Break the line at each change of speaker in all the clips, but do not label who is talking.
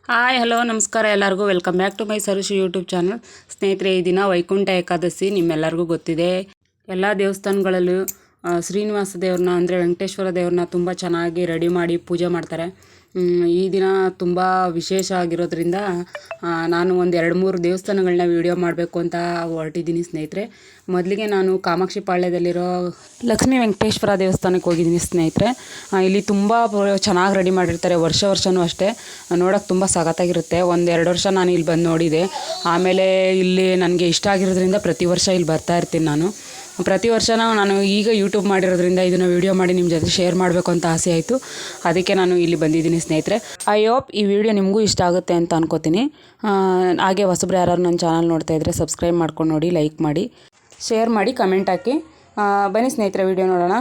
Hi hello ನಮಸ್ಕಾರ ಎಲ್ಲರಿಗೂ welcome back to my Sarushi YouTube channel. ಸ್ನೇಹಿತರೆ, ಈ ದಿನ ವೈಕುಂಠ ಏಕಾದಶಿ ನಿಮ್ಮೆಲ್ಲರಿಗೂ ಗೊತ್ತಿದೆ. ಎಲ್ಲ ದೇವಸ್ಥಾನಗಳಲ್ಲೂ ಶ್ರೀನಿವಾಸ ದೇವ್ರನ್ನ ಅಂದರೆ ವೆಂಕಟೇಶ್ವರ ದೇವ್ರನ್ನ ತುಂಬ ಚೆನ್ನಾಗಿ ರೆಡಿ ಮಾಡಿ ಪೂಜೆ ಮಾಡ್ತಾರೆ. ಈ ದಿನ ತುಂಬ ವಿಶೇಷ ಆಗಿರೋದ್ರಿಂದ ನಾನು ಒಂದು 2-3 ದೇವಸ್ಥಾನಗಳನ್ನ ವೀಡಿಯೋ ಮಾಡಬೇಕು ಅಂತ ಹೊರಟಿದ್ದೀನಿ ಸ್ನೇಹಿತರೆ. ಮೊದಲಿಗೆ ನಾನು ಕಾಮಾಕ್ಷಿ ಪಾಳ್ಯದಲ್ಲಿರೋ ಲಕ್ಷ್ಮೀ ವೆಂಕಟೇಶ್ವರ ದೇವಸ್ಥಾನಕ್ಕೆ ಹೋಗಿದ್ದೀನಿ ಸ್ನೇಹಿತರೆ. ಇಲ್ಲಿ ತುಂಬ ಚೆನ್ನಾಗಿ ರೆಡಿ ಮಾಡಿರ್ತಾರೆ. ವರ್ಷವೂ ಅಷ್ಟೇ ನೋಡೋಕ್ಕೆ ತುಂಬ ಸಖತ್ತಾಗಿರುತ್ತೆ. 1-2 ವರ್ಷ ನಾನು ಇಲ್ಲಿ ಬಂದು ನೋಡಿದೆ. ಆಮೇಲೆ ಇಲ್ಲಿ ನನಗೆ ಇಷ್ಟ ಆಗಿರೋದ್ರಿಂದ ಪ್ರತಿ ವರ್ಷ ಇಲ್ಲಿ ಬರ್ತಾ ಇರ್ತೀನಿ. ಪ್ರತಿ ವರ್ಷನೂ ನಾನು ಈಗ ಯೂಟ್ಯೂಬ್ ಮಾಡಿರೋದ್ರಿಂದ ಇದನ್ನು ವೀಡಿಯೋ ಮಾಡಿ ನಿಮ್ಮ ಜೊತೆ ಶೇರ್ ಮಾಡಬೇಕು ಅಂತ ಆಸೆ ಆಯಿತು. ಅದಕ್ಕೆ ನಾನು ಇಲ್ಲಿ ಬಂದಿದ್ದೀನಿ ಸ್ನೇಹಿತರೆ. ಐ ಹೋಪ್ ಈ ವಿಡಿಯೋ ನಿಮಗೂ ಇಷ್ಟ ಆಗುತ್ತೆ ಅಂತ ಅನ್ಕೋತೀನಿ. ಹಾಗೆ ಹೊಸಬ್ರು ಯಾರು ನನ್ನ ಚಾನಲ್ ನೋಡ್ತಾ ಇದ್ದರೆ ಸಬ್ಸ್ಕ್ರೈಬ್ ಮಾಡ್ಕೊಂಡು ನೋಡಿ, ಲೈಕ್ ಮಾಡಿ, ಶೇರ್ ಮಾಡಿ, ಕಮೆಂಟ್ ಹಾಕಿ. ಬನ್ನಿ ಸ್ನೇಹಿತರೆ, ವಿಡಿಯೋ ನೋಡೋಣ.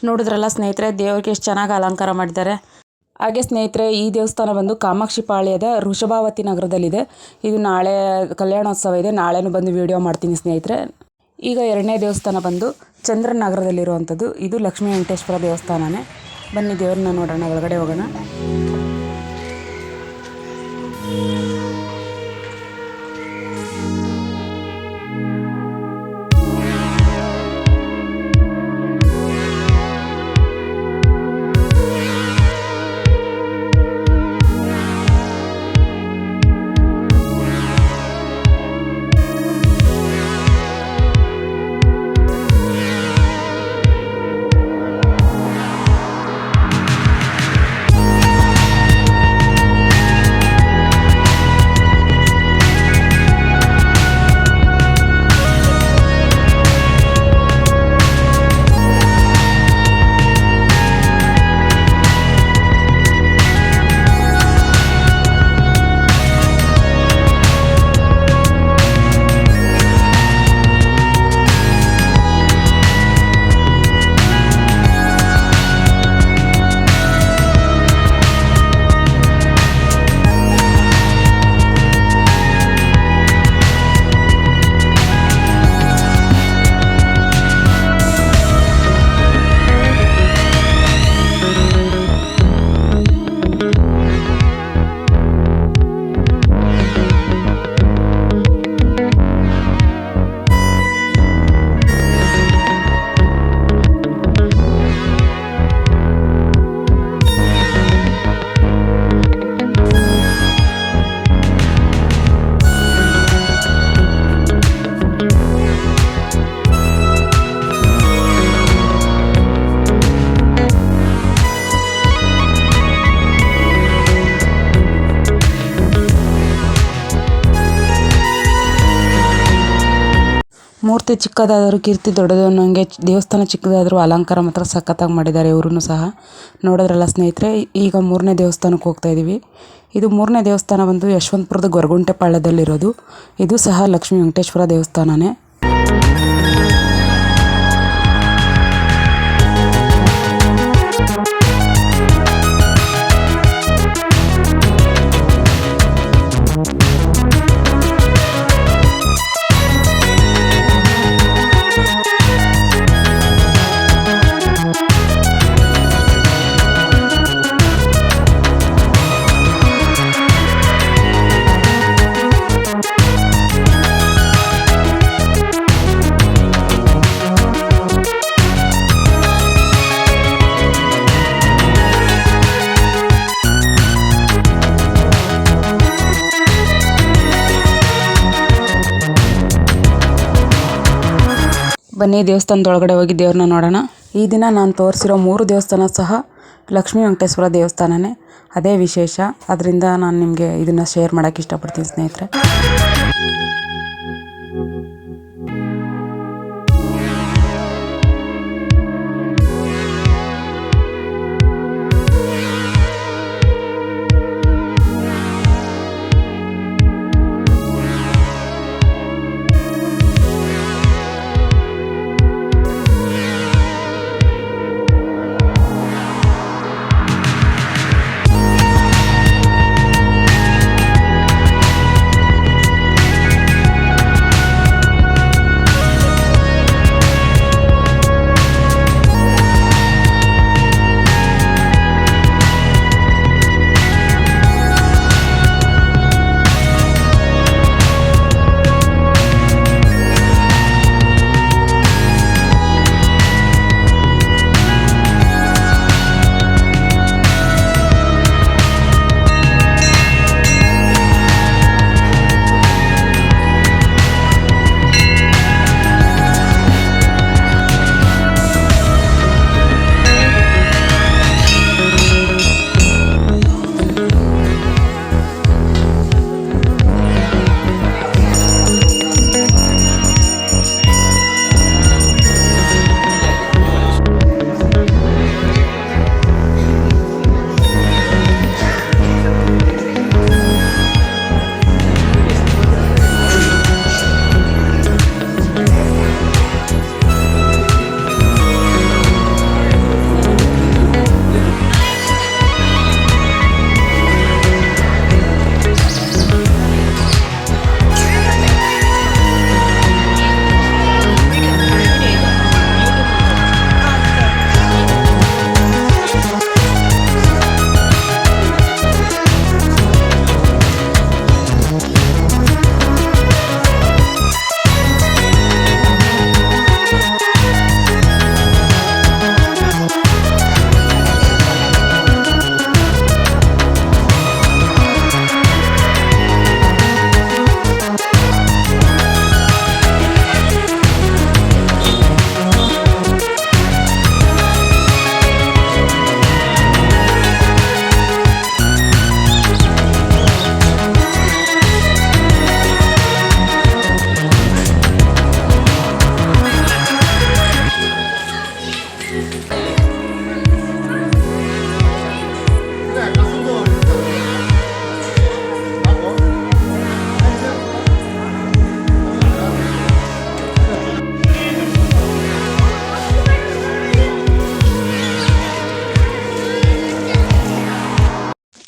ನೋಡಿದ್ರಲ್ಲ ಸ್ನೇಹಿತರೆ, ದೇವ್ರಿಗೆ ಎಷ್ಟು ಚೆನ್ನಾಗಿ ಅಲಂಕಾರ ಮಾಡಿದ್ದಾರೆ. ಹಾಗೆ ಸ್ನೇಹಿತರೆ, ಈ ದೇವಸ್ಥಾನ ಬಂದು ಕಾಮಾಕ್ಷಿ ಪಾಳ್ಯದ ವೃಷಭಾವತಿ ನಗರದಲ್ಲಿದೆ. ಇದು ನಾಳೆ ಕಲ್ಯಾಣೋತ್ಸವ ಇದೆ. ನಾಳೆನೂ ಬಂದು ವಿಡಿಯೋ ಮಾಡ್ತೀನಿ ಸ್ನೇಹಿತರೆ. ಈಗ 2ನೇ ದೇವಸ್ಥಾನ ಬಂದು ಚಂದ್ರನ ನಗರದಲ್ಲಿರುವಂಥದ್ದು. ಇದು ಲಕ್ಷ್ಮೀ ವೆಂಕಟೇಶ್ವರ ದೇವಸ್ಥಾನನೇ. ಬನ್ನಿ ದೇವ್ರನ್ನ ನೋಡೋಣ, ಒಳಗಡೆ ಹೋಗೋಣ. ಮೂರ್ತಿ ಚಿಕ್ಕದಾದರೂ ಕೀರ್ತಿ ದೊಡ್ಡದು ಅನ್ನೋಂಗೆ ದೇವಸ್ಥಾನ ಚಿಕ್ಕದಾದರೂ ಅಲಂಕಾರ ಮಾತ್ರ ಸಖತ್ತಾಗಿ ಮಾಡಿದ್ದಾರೆ ಇವ್ರೂ ಸಹ. ನೋಡಿದ್ರಲ್ಲ ಸ್ನೇಹಿತರೆ, ಈಗ 3ನೇ ದೇವಸ್ಥಾನಕ್ಕೆ ಹೋಗ್ತಾ ಇದ್ದೀವಿ. ಇದು 3ನೇ ದೇವಸ್ಥಾನ ಬಂದು ಯಶವಂತಪುರದ ಗೊರಗುಂಟೆ ಪಾಳ್ಯದಲ್ಲಿರೋದು. ಇದು ಸಹ ಲಕ್ಷ್ಮೀ ವೆಂಕಟೇಶ್ವರ ದೇವಸ್ಥಾನನೇ. ಬನ್ನಿ ದೇವಸ್ಥಾನದೊಳಗಡೆ ಹೋಗಿ ದೇವ್ರನ್ನ ನೋಡೋಣ. ಈ ದಿನ ನಾನು ತೋರಿಸಿರೋ 3 ದೇವಸ್ಥಾನ ಸಹ ಲಕ್ಷ್ಮೀ ವೆಂಕಟೇಶ್ವರ ದೇವಸ್ಥಾನನೇ. ಅದೇ ವಿಶೇಷ. ಅದರಿಂದ ನಾನು ನಿಮಗೆ ಇದನ್ನು ಶೇರ್ ಮಾಡೋಕ್ಕೆ ಇಷ್ಟಪಡ್ತೀನಿ ಸ್ನೇಹಿತರೆ.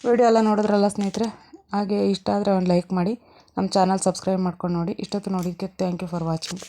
ವಿಡಿಯೋ ಎಲ್ಲ ನೋಡಿದ್ರಲ್ಲ ಸ್ನೇಹಿತರೆ, ಹಾಗೆ ಇಷ್ಟ ಆದರೆ ಒಂದು ಲೈಕ್ ಮಾಡಿ, ನಮ್ಮ ಚಾನಲ್ ಸಬ್ಸ್ಕ್ರೈಬ್ ಮಾಡ್ಕೊಂಡು ನೋಡಿ. ಇಷ್ಟೊತ್ತು ನೋಡಿದ್ದಕ್ಕೆ ಥ್ಯಾಂಕ್ ಯು ಫಾರ್ ವಾಚಿಂಗ್.